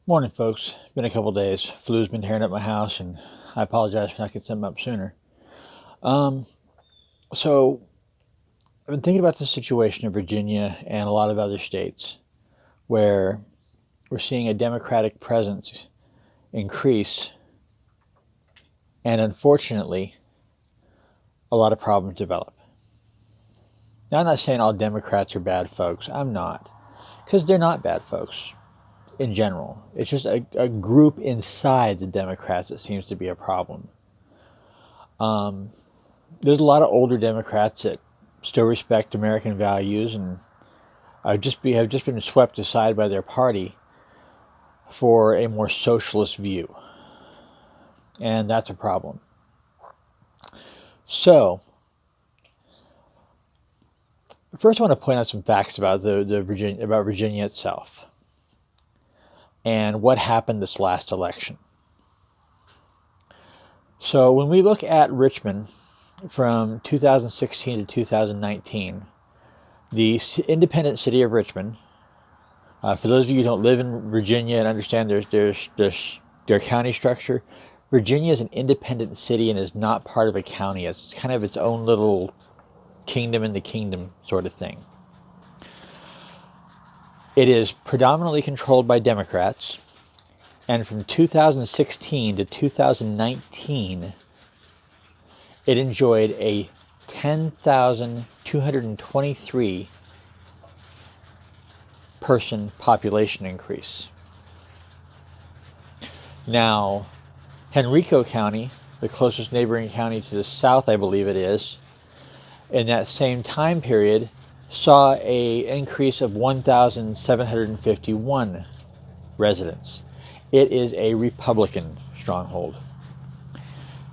Morning, folks. Been a couple days. Flu's been tearing up my house, and I apologize for not getting something up sooner. Um, so I've been thinking about the situation in Virginia and a lot of other states where we're seeing a Democratic presence increase, and unfortunately, a lot of problems develop. Now, I'm not saying all Democrats are bad folks. I'm not, because they're not bad folks in general. It's just a group inside the Democrats that seems to be a problem. There's a lot of older Democrats that still respect American values and have just been swept aside by their party for a more socialist view. And that's a problem. So, first I want to point out some facts about Virginia itself and what happened this last election. So when we look at Richmond from 2016 to 2019, the independent city of Richmond, for those of you who don't live in Virginia and understand their county structure, Virginia is an independent city and is not part of a county. It's kind of its own little kingdom in the kingdom sort of thing. It is predominantly controlled by Democrats, and from 2016 to 2019, it enjoyed a 10,223 person population increase. Now, Henrico County, the closest neighboring county to the south, I believe it is, in that same time period, saw an increase of 1,751 residents. It is a Republican stronghold.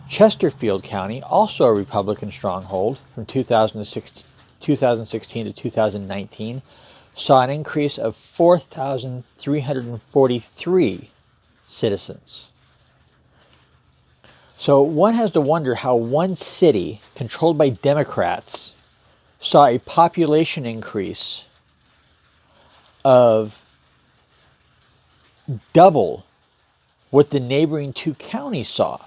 Chesterfield County, also a Republican stronghold, from 2016 to 2019, saw an increase of 4,343 citizens. So one has to wonder how one city controlled by Democrats saw a population increase of double what the neighboring two counties saw.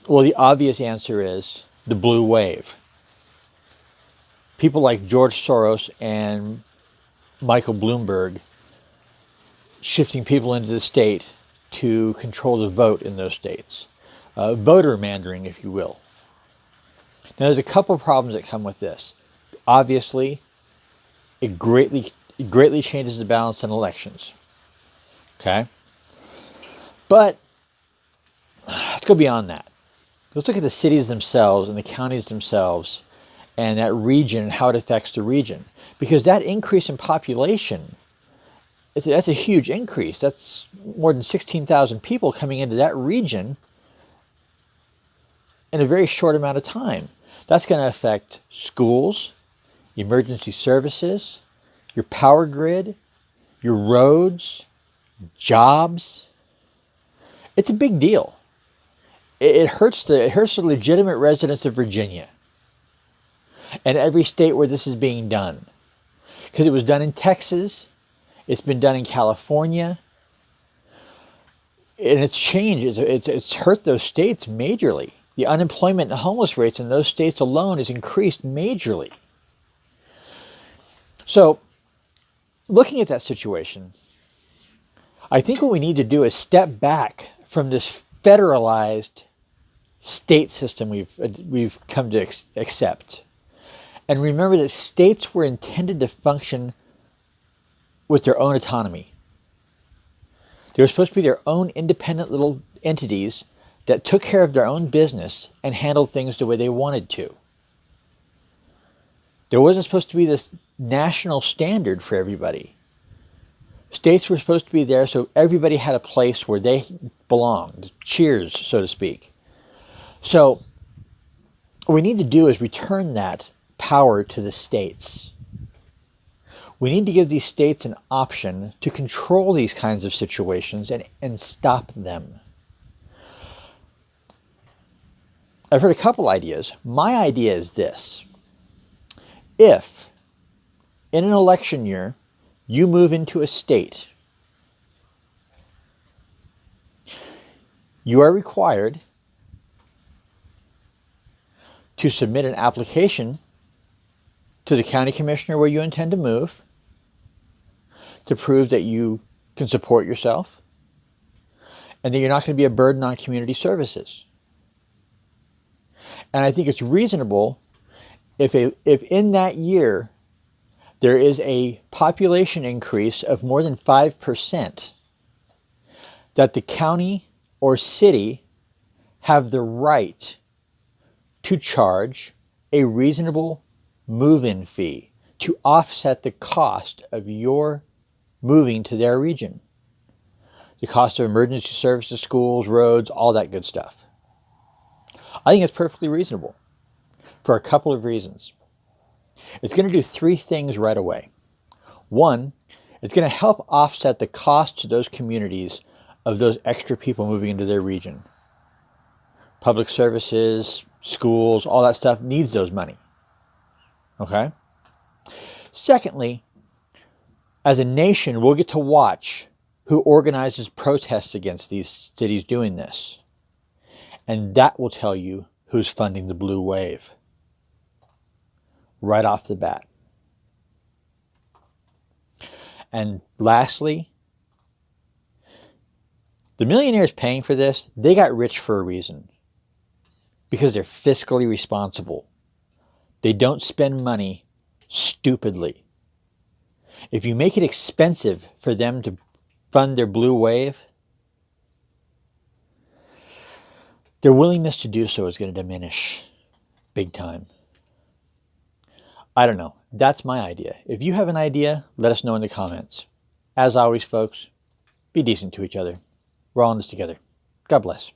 Well, the obvious answer is the blue wave. People like George Soros and Michael Bloomberg shifting people into the state to control the vote in those states. Voter Meandering, if you will. Now, there's a couple problems that come with this. Obviously, it greatly changes the balance in elections. Okay? But let's go beyond that. Let's look at the cities themselves and the counties themselves and that region and how it affects the region. Because that increase in population, that's a huge increase. That's more than 16,000 people coming into that region in a very short amount of time. That's going to affect schools, emergency services, your power grid, your roads, jobs. It's a big deal. It hurts the legitimate residents of Virginia and every state where this is being done. Because it was done in Texas, it's been done in California, and it's changed. It's hurt those states majorly. The unemployment and homeless rates in those states alone has increased majorly. So, looking at that situation, I think what we need to do is step back from this federalized state system we've come to accept, and remember that states were intended to function with their own autonomy. They were supposed to be their own independent little entities that took care of their own business and handled things the way they wanted to. There wasn't supposed to be this national standard for everybody. States were supposed to be there so everybody had a place where they belonged. Cheers, so to speak. So what we need to do is return that power to the states. We need to give these states an option to control these kinds of situations and stop them. I've heard a couple ideas. My idea is this. If, in an election year, you move into a state, you are required to submit an application to the county commissioner where you intend to move to prove that you can support yourself and that you're not going to be a burden on community services. And I think it's reasonable if in that year there is a population increase of more than 5%, that the county or city have the right to charge a reasonable move-in fee to offset the cost of your moving to their region. The cost of emergency services, schools, roads, all that good stuff. I think it's perfectly reasonable for a couple of reasons. It's going to do three things right away. One, it's going to help offset the cost to those communities of those extra people moving into their region. Public services, schools, all that stuff needs those money. Okay? Secondly, as a nation, we'll get to watch who organizes protests against these cities doing this. And that will tell you who's funding the blue wave. Right off the bat. And lastly, the millionaires paying for this, they got rich for a reason. Because they're fiscally responsible. They don't spend money stupidly. If you make it expensive for them to fund their blue wave, their willingness to do so is going to diminish big time. I don't know. That's my idea. If you have an idea, let us know in the comments. As always, folks, be decent to each other. We're all in this together. God bless.